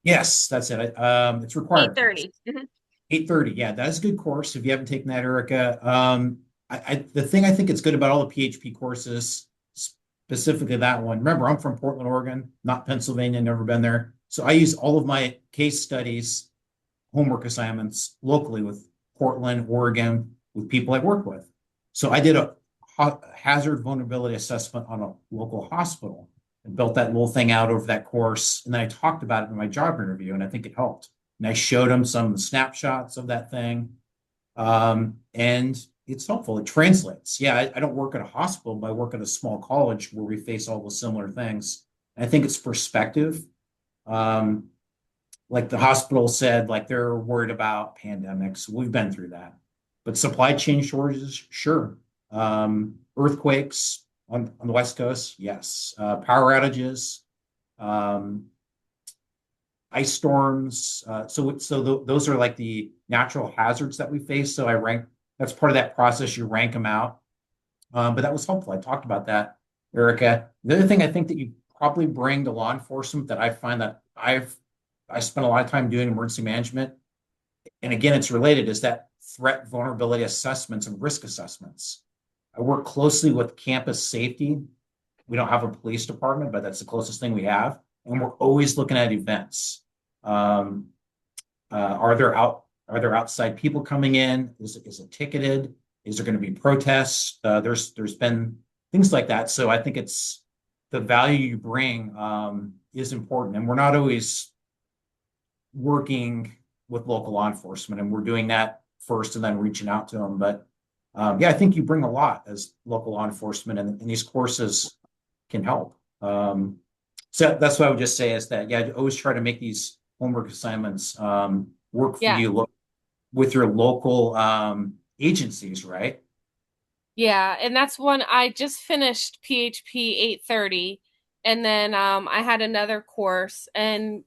Yes, that's it. It's required course. 8:30. Mhm. 8:30. Yeah, that is a good course. If you haven't taken that, Erica, the thing I think it's good about all the PHP courses, specifically that one. Remember, I'm from Portland, Oregon, not Pennsylvania. Never been there. So I use all of my case studies, homework assignments locally with Portland, Oregon, with people I work with. So I did a hazard vulnerability assessment on a local hospital and built that little thing out over that course. And then I talked about it in my job interview, and I think it helped. And I showed them some snapshots of that thing. And it's helpful. It translates. Yeah, I don't work at a hospital, but I work at a small college where we face all the similar things. And I think it's perspective. Um, like the hospital said, like they're worried about pandemics. We've been through that. But supply chain shortages, sure. Earthquakes on the West Coast, yes. Power outages, um, ice storms. Those are like the natural hazards that we face. So I rank, that's part of that process. You rank them out. But that was helpful. I talked about that, Erica. The other thing I think that you probably bring to law enforcement that I find that I spent a lot of time doing emergency management, and again, it's related, is that threat vulnerability assessments and risk assessments. I work closely with campus safety. We don't have a police department, but that's the closest thing we have. And we're always looking at events. Um, are there outside people coming in? Is it ticketed? Is there going to be protests? There's been things like that. So I think it's the value you bring is important, and we're not always working with local law enforcement, and we're doing that first and then reaching out to them. But yeah, I think you bring a lot as local law enforcement, and these courses can help. So that's what I would just say is that, yeah, always try to make these homework assignments work for Yeah. you with your local agencies, right? Yeah, and that's one I just finished PHP 830, and then I had another course, and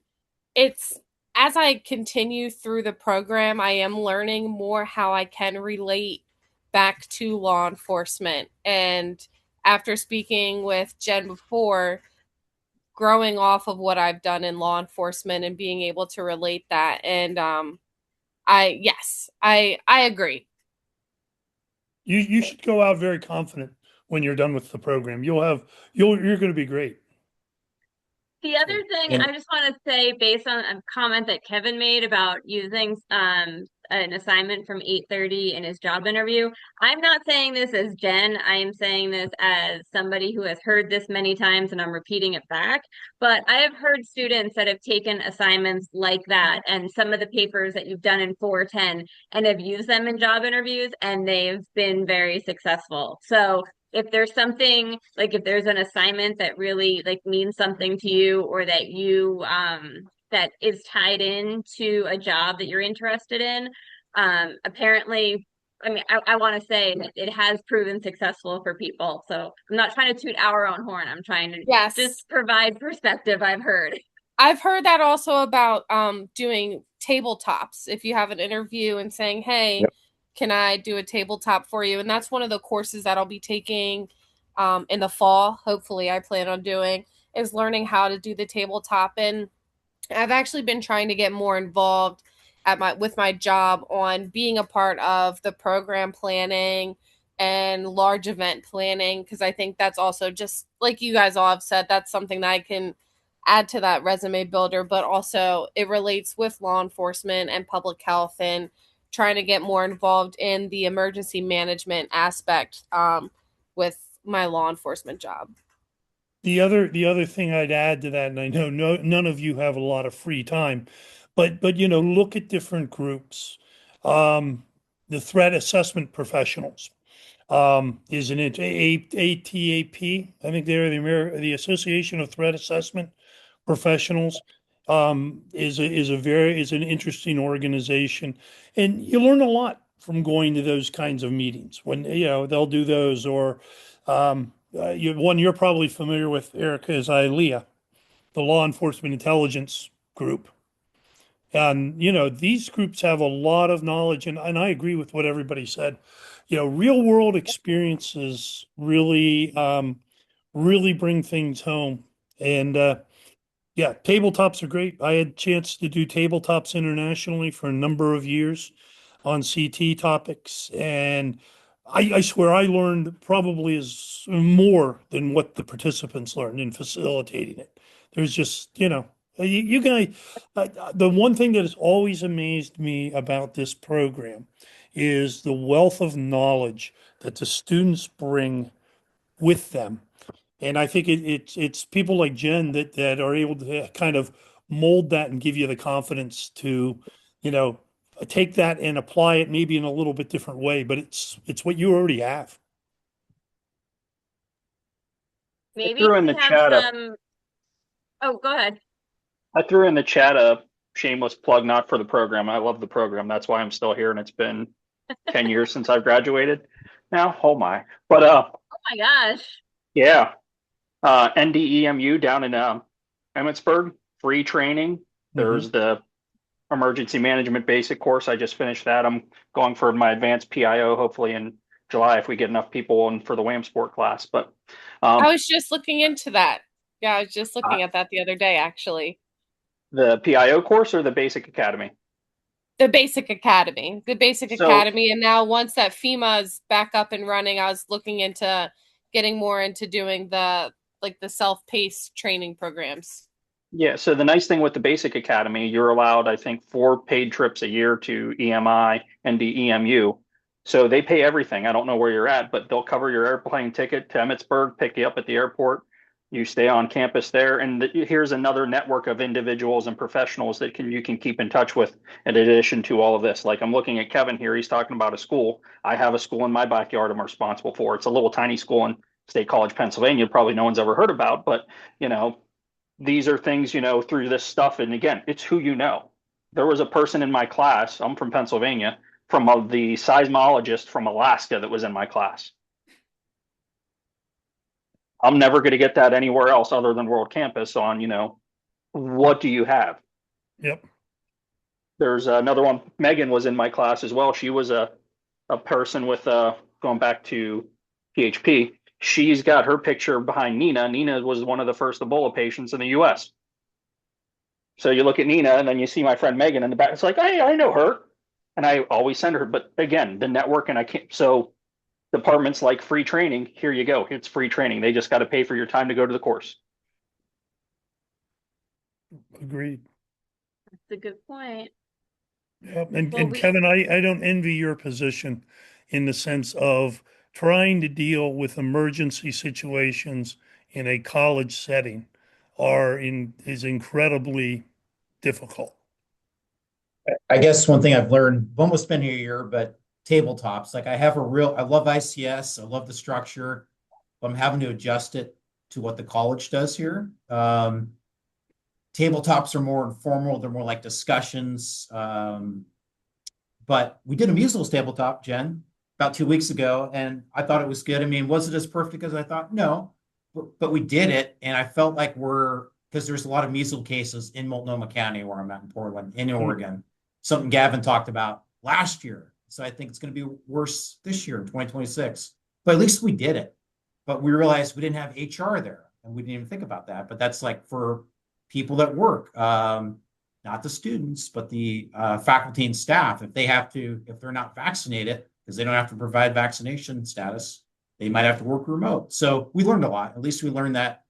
it's as I continue through the program, I am learning more how I can relate back to law enforcement. And after speaking with Jen before, growing off of what I've done in law enforcement and being able to relate that, and I agree. You should go out very confident when you're done with the program. You're going to be great. The other thing And I just want to say, based on a comment that Kevin made about using an assignment from 8:30 in his job interview, I'm not saying this as Jen. I am saying this as somebody who has heard this many times, and I'm repeating it back. But I have heard students that have taken assignments like that and some of the papers that you've done in 410 and have used them in job interviews, and they've been very successful. So if there's something like if there's an assignment that really like means something to you, or that you that is tied in to a job that you're interested in, apparently, I mean, I want to say that it has proven successful for people. So I'm not trying to toot our own horn. I'm trying to Yes. just provide perspective. I've heard. I've heard that also about doing tabletops. If you have an interview and saying, "Hey, yep. can I do a tabletop for you?" And that's one of the courses that I'll be taking in the fall. Hopefully, I plan on doing is learning how to do the tabletop. And I've actually been trying to get more involved at my with my job on being a part of the program planning and large event planning, because I think that's also, just like you guys all have said, that's something that I can add to that resume builder, but also it relates with law enforcement and public health and trying to get more involved in the emergency management aspect with my law enforcement job. The other thing I'd add to that, and I know none of you have a lot of free time, but look at different groups. The threat assessment professionals isn't it ATAP? I think they're the Association of Threat Assessment Professionals. Is an interesting organization, and you learn a lot from going to those kinds of meetings when they'll do those. Or one you're probably familiar with, Erica, is ILEA, the Law Enforcement Intelligence Group. And these groups have a lot of knowledge, and I agree with what everybody said. Real world experiences really bring things home. And yeah, tabletops are great. I had a chance to do tabletops internationally for a number of years on CT topics, and I swear I learned probably as more than what the participants learned in facilitating it. There's just, you guys, the one thing that has always amazed me about this program is the wealth of knowledge that the students bring with them. And I think it's people like Jen that are able to kind of mold that and give you the confidence to, you know, take that and apply it maybe in a little bit different way, but it's what you already have. I Maybe threw in we the have chat a some. Oh, go ahead. I threw in the chat a shameless plug, not for the program. I love the program. That's why I'm still here, and it's been 10 years since I've graduated now. Oh my. But Oh my gosh. yeah. NDEMU down in Emmitsburg, free training. Mhm. There's the emergency management basic course. I just finished that. I'm going for my advanced PIO hopefully in July if we get enough people in for the WAM sport class. But I um, was just looking into that. Yeah, I was just uh, looking at that the other day, actually. the PIO course or the basic academy. The basic So academy, and now once that FEMA is back up and running, I was looking into getting more into doing the self-paced training programs. yeah, so the nice thing with the basic academy, you're allowed, I think, 4 paid trips a year to EMI and the EMU. So they pay everything. I don't know where you're at, but they'll cover your airplane ticket to Emmitsburg, pick you up at the airport. You stay on campus there, and here's another network of individuals and professionals that you can keep in touch with in addition to all of this. Like I'm looking at Kevin here, he's talking about a school. I have a school in my backyard I'm responsible for. It's a little tiny school in State College, Pennsylvania, probably no one's ever heard about, but you know, these are things, through this stuff. And again, it's who you know. There was a person in my class, I'm from Pennsylvania, from the seismologist from Alaska that was in my class. I'm never going to get that anywhere else other than World Campus on, what do you have? Yep. There's another one. Megan was in my class as well. She was a person with, going back to PHP. She's got her picture behind Nina. Nina was one of the first Ebola patients in the US. So you look at Nina and then you see my friend Megan in the back. It's like, hey, I know her. And I always send her. But again, the network, and I can't. So departments like free training, here you go. It's free training. They just got to pay for your time to go to the course. Agreed. That's a good point. Yep. And, Well, and Kevin, I don't envy your position in the sense of trying to deal with emergency situations in a college setting is incredibly difficult. I guess one thing I've learned, I've almost been here a year, but tabletops, like I love ICS, I love the structure, but I'm having to adjust it to what the college does here. Tabletops are more informal, they're more like discussions. But we did a measles tabletop, Jen, about 2 weeks ago, and I thought it was good. I mean, was it as perfect as I thought? No, but we did it, and I felt like because there's a lot of measles cases in Multnomah County, where I'm at in Portland, in Oregon, something Gavin talked about last year. So I think it's going to be worse this year in 2026. But at least we did it. But we realized we didn't have HR there, and we didn't even think about that. But that's like for people that work, not the students, but the faculty and staff. If they're not vaccinated, because they don't have to provide vaccination status, they might have to work remote. So we learned a lot. At least we learned that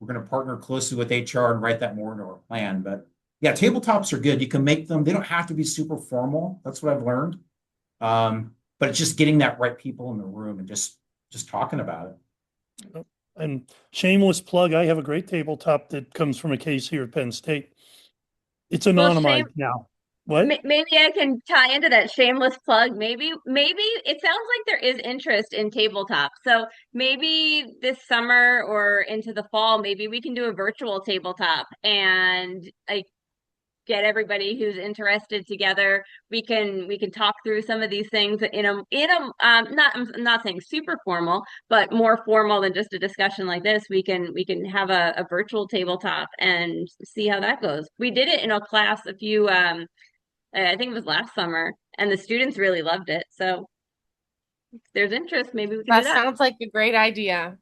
we're going to partner closely with HR and write that more into our plan. But yeah, tabletops are good. You can make them, they don't have to be super formal. That's what I've learned. But it's just getting that right people in the room and just talking about it. And shameless plug, I have a great tabletop that comes from a case here at Penn State. It's anonymized now. What? Maybe I can tie into that shameless plug. Maybe it sounds like there is interest in tabletop. So maybe this summer or into the fall, maybe we can do a virtual tabletop and like get everybody who's interested together. We can talk through some of these things not, I'm not saying super formal, but more formal than just a discussion like this. We can have a virtual tabletop and see how that goes. We did it in a class I think it was last summer, and the students really loved it. So if there's interest, maybe we can do That that. sounds like a great idea.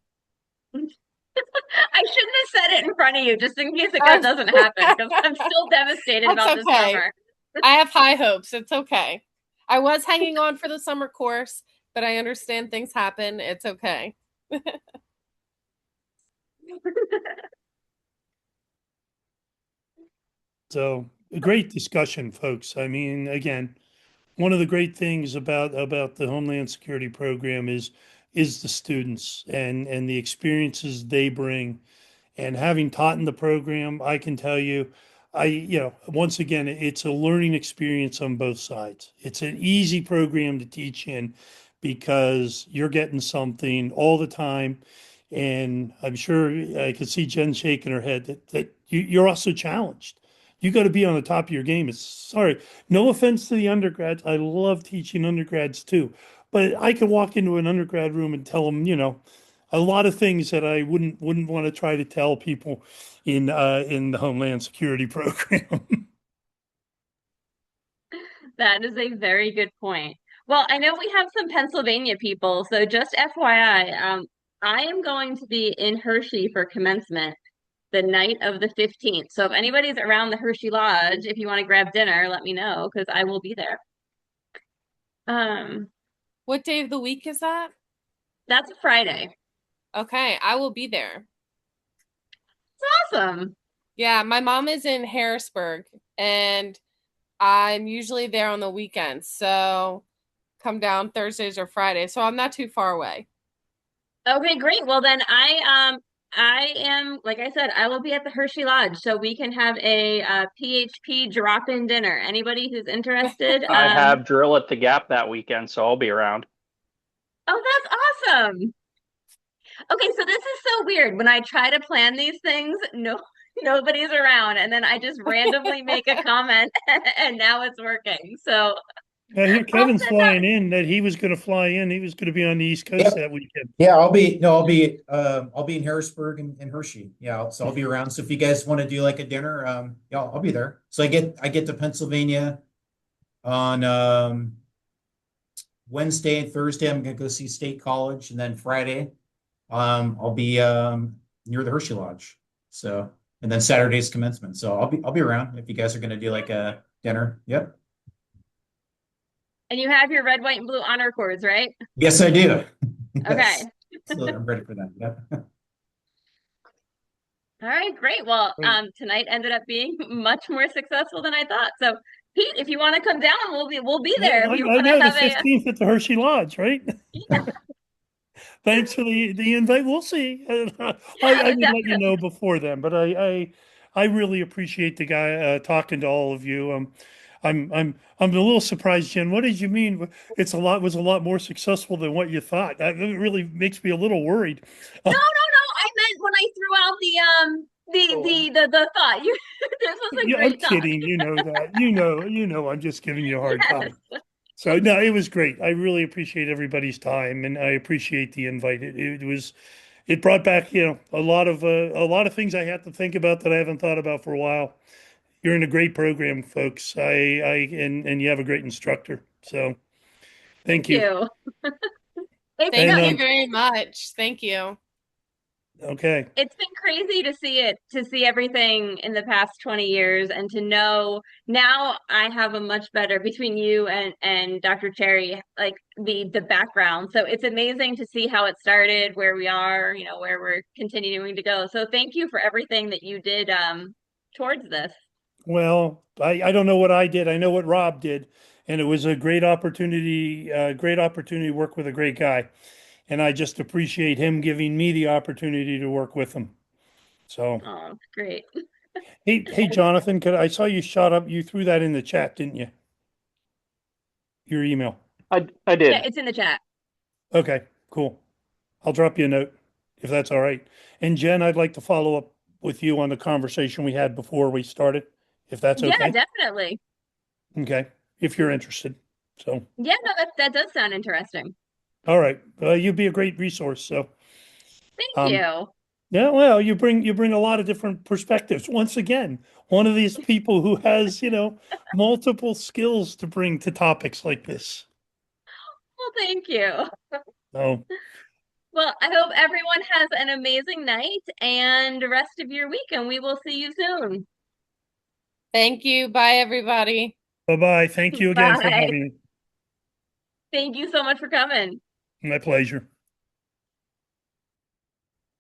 I shouldn't have said it in front of you just in case it doesn't happen, because I'm still devastated about this summer. I have high hopes. It's okay. I was hanging on for the summer course, but I understand things happen. It's okay. So a great discussion, folks. I mean, again, one of the great things about the Homeland Security program is the students and the experiences they bring. And having taught in the program, I can tell you, once again, it's a learning experience on both sides. It's an easy program to teach in because you're getting something all the time. And I'm sure I could see Jen shaking her head that you're also challenged. You got to be on the top of your game. No offense to the undergrads. I love teaching undergrads too, but I could walk into an undergrad room and tell them, a lot of things that I wouldn't want to try to tell people in the Homeland Security program. That is a very good point. Well, I know we have some Pennsylvania people, so just FYI, I am going to be in Hershey for commencement the night of the 15th. So if anybody's around the Hershey Lodge, if you want to grab dinner, let me know because I will be there. What day of the week is that? That's a Friday. Okay, I will be there. It's awesome. Yeah, my mom is in Harrisburg, and I'm usually there on the weekends. So come down Thursdays or Fridays. So I'm not too far away. Okay, great. Well, then I am, like I said, I will be at the Hershey Lodge, so we can have a PHP drop-in dinner. Anybody who's interested? I have drill at the Gap that weekend, so I'll be around. Oh, that's awesome. Okay, so this is so weird. When I try to plan these things, nobody's around, and then I just randomly make a comment, and now it's working. So I hear I'll Kevin's send out. flying in, that he was going to fly in. He was going to be on the East Coast Yep. that weekend. Yeah, I'll be in Harrisburg and Hershey. Yeah, so I'll be around. So if you guys want to do like a dinner, yeah, I'll be there. So I get to Pennsylvania on Wednesday and Thursday. I'm gonna go see State College, and then Friday, I'll be near the Hershey Lodge. So and then Saturday's commencement. So I'll be around if you guys are gonna do like a dinner. Yep. And you have your red, white, and blue honor cords, right? Yes, I do. Okay. Yes. So I'm ready for that. Yep. All right, great. Well, Great. tonight ended up being much more successful than I thought. So, Pete, if you want to come down, we'll be Yeah, there. If you I want know, to the have a 15th at the Hershey Lodge, right? yeah, Thanks for the invite. We'll see. I yeah, would let you know before then, but I really appreciate the guy talking to all of you. I'm a little surprised, Jen. What did you mean? Was a lot more successful than what you thought. That really makes me a little worried. no, no, no. I meant when I threw out Oh, the thought. This was a yeah, I'm great talk. kidding. You know that. I'm just giving you a hard time. Yes. So no, it was great. I really appreciate everybody's time, and I appreciate the invite. It brought back, a lot of things I had to think about that I haven't thought about for a while. You're in a great program, folks. And you have a great instructor. So Thank thank you. you. It's no, And Thank you very much. Thank you. okay. it's been crazy to see it, to see everything in the past 20 years and to know now I have a much better between you and Dr. Cherry, like the background. So it's amazing to see how it started, where we are, where we're continuing to go. So thank you for everything that you did towards this. Well, I don't know what I did. I know what Rob did, and it was a great opportunity to work with a great guy. And I just appreciate him giving me the opportunity to work with him. So, Oh, great. hey, Jonathan, I saw you shot up. You threw that in the chat, didn't you? Your email. I Yeah, did. it's in the chat. Okay, cool. I'll drop you a note if that's all right. And Jen, I'd like to follow up with you on the conversation we had before we started, if that's Yeah, okay. definitely. Okay, if you're interested. So, Yeah, no, that does sound interesting. all right, you'd be a great resource. So, Thank um, you. yeah, well, you bring a lot of different perspectives. Once again, one of these people who has, multiple skills to bring to topics like this. Well, thank you. So, Well, I hope everyone has an amazing night and the rest of your week, and we will see you soon. Thank you. Bye, everybody. bye-bye. Thank you again for Bye. having me. Thank you so much for coming. My pleasure.